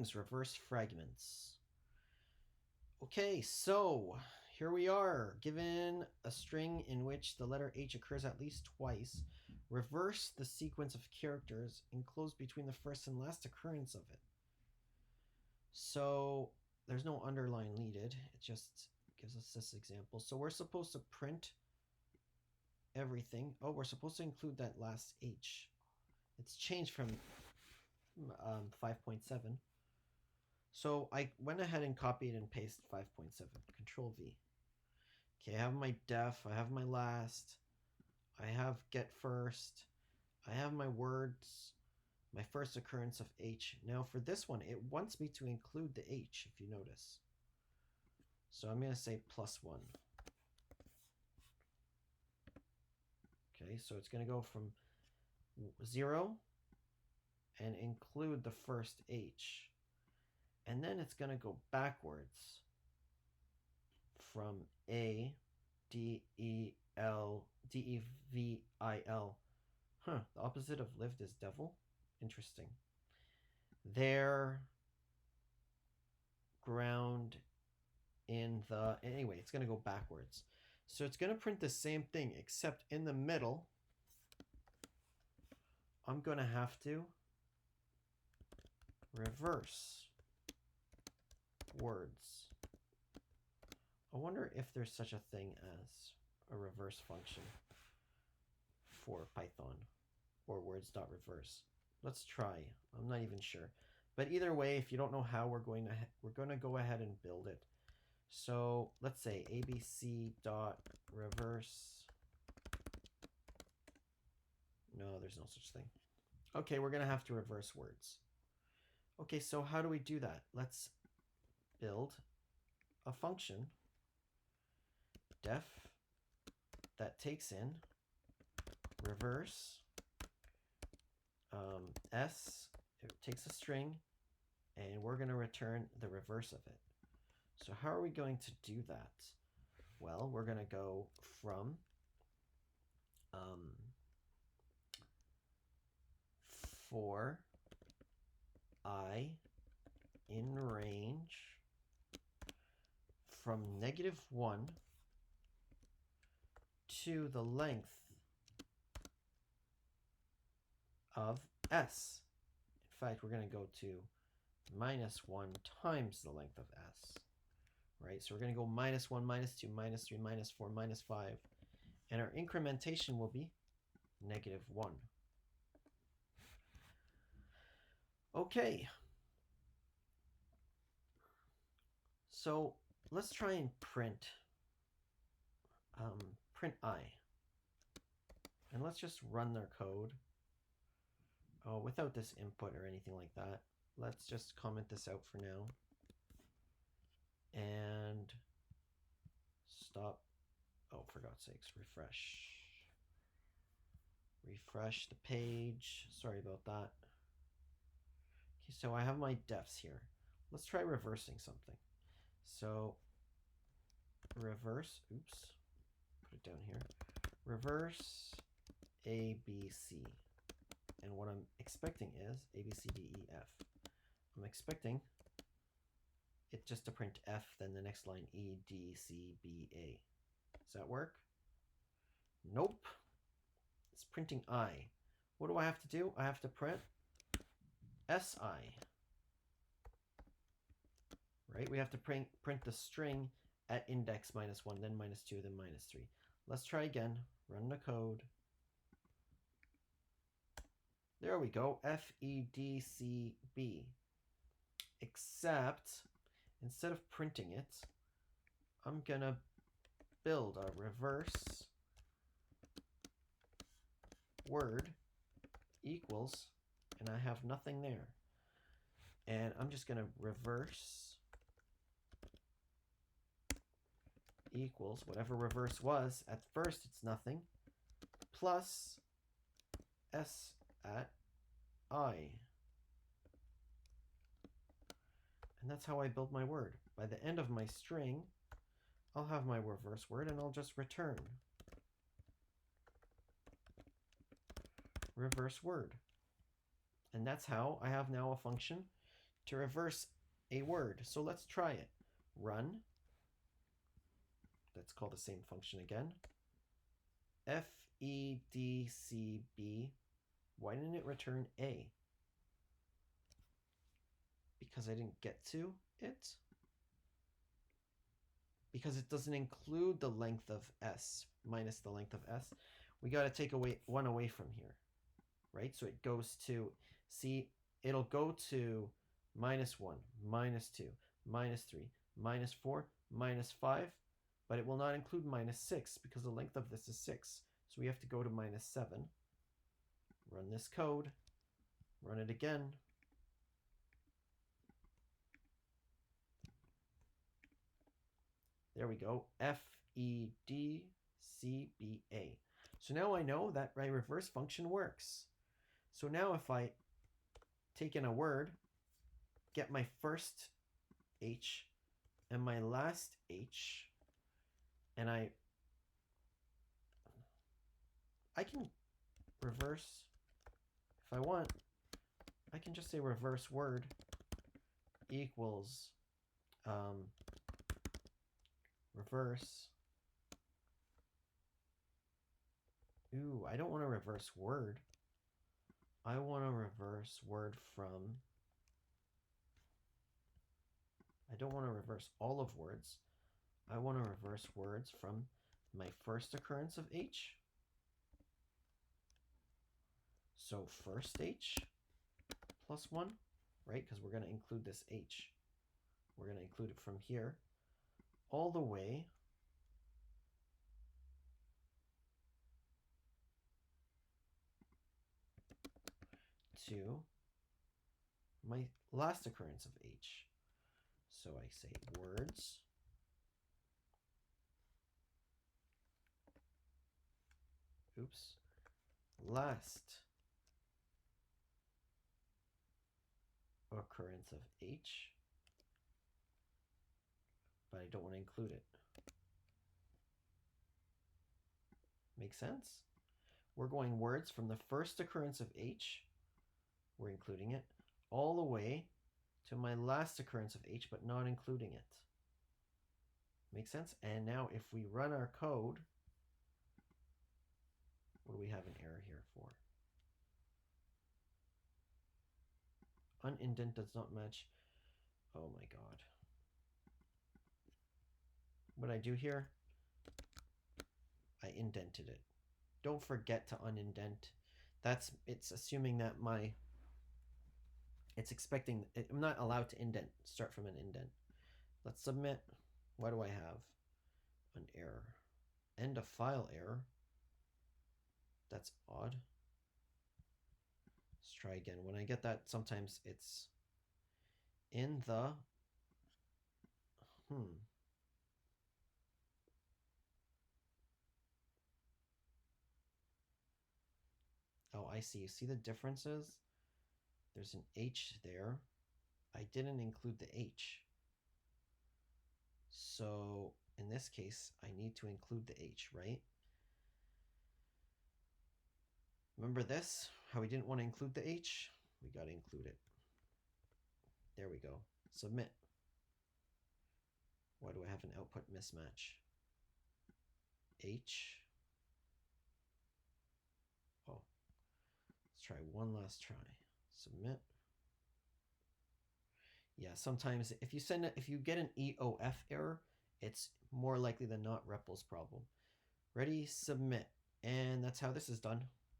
strings, reverse fragments. Okay, so here we are. Given a string in which the letter H occurs at least twice, reverse the sequence of characters enclosed between the first and last occurrence of it. So there's no underline needed. It just gives us this example. So we're supposed to print everything. Oh, we're supposed to include that last H. It's changed from 5.7. So I went ahead and copied and pasted 5.7. Control V. Okay, I have my def, I have my last, I have get first, I have my words, my first occurrence of H. Now for this one, it wants me to include the H, if you notice. So I'm going to say +1. Okay, so it's going to go from 0 and include the first H. And then it's going to go backwards from A, D, E, L, D, E, V, I, L. Huh, the opposite of lived is devil? Interesting. There, ground, in the... Anyway, it's going to go backwards. So it's going to print the same thing, except in the middle, I'm going to have to reverse words. I wonder if there's such a thing as a reverse function for Python or words.reverse. Let's try. I'm not even sure. But either way, if you don't know how, we're going to go ahead and build it. So let's say abc.reverse. No, there's no such thing. Okay, we're going to have to reverse words. Okay, so how do we do that? Let's build a function def that takes in reverse s, it takes a string, and we're going to return the reverse of it. So how are we going to do that? Well, we're going to go from for I in range from -1 to the length of s. In fact, we're going to go to -1 times the length of s. Right? So we're going to go -1, -2, -3, -4, -5. And our incrementation will be -1. Okay. So let's try and print I. And let's just run their code. Oh, without this input or anything like that. Let's just comment this out for now. And stop. Oh, for God's sakes, refresh. Refresh the page. Sorry about that. Okay, so I have my defs here. Let's try reversing something. So reverse, oops, put it down here. Reverse ABC. And what I'm expecting is A, B, C, D, E, F. I'm expecting it just to print F, then the next line E, D, C, B, A. Does that work? Nope. It's printing I. What do I have to do? I have to print SI. Right? We have to print the string at index -1, then -2, then -3. Let's try again. Run the code. There we go. FEDCB. Except, instead of printing it, I'm going to build a reverse word equals, and I have nothing there. And I'm just going to reverse equals whatever reverse was. At first, it's nothing, plus s at I. And that's how I build my word. By the end of my string, I'll have my reverse word, and I'll just return reverse word. And that's how I have now a function to reverse a word. So let's try it. Run. Let's call the same function again. FEDCB. Why didn't it return A? Because I didn't get to it? Because it doesn't include the length of S minus the length of S. We got to take one away from here, right? So it goes to, see, it'll go to -1, -2, -3, -4, -5, but it will not include -6 because the length of this is 6. So we have to go to -7. Run this code. Run it again. There we go. FEDCBA. So now I know that my reverse function works. So now if I take in a word, get my first H and my last H, and I can reverse, if I want, I can just say reverse word equals reverse. Ooh, I don't want to reverse word. I want to reverse word from. I don't want to reverse all of words. I want to reverse words from my first occurrence of H. So first H plus 1, right? Because we're going to include this H. We're going to include it from here all the way to my last occurrence of H. So I say words last occurrence of H, but I don't want to include it. Make sense? We're going words from the first occurrence of H, we're including it, all the way to my last occurrence of H, but not including it. Make sense? And now if we run our code, what do we have an error here for? Unindent does not match. Oh my god. What I do here, I indented it. Don't forget to unindent. It's assuming that it's expecting, I'm not allowed to indent, start from an indent. Let's submit. Why do I have an error? End of file error. That's odd. Let's try again. When I get that, sometimes it's in the, Oh, I see. You see the differences? There's an H there. I didn't include the H. So in this case, I need to include the H, right? Remember this? How we didn't want to include the H? We got to include it. There we go. Submit. Why do I have an output mismatch? H. Oh. Let's try one last try. Submit. Yeah, sometimes if you get an EOF error, it's more likely than not REPL's problem. Ready, submit. And that's how this is done.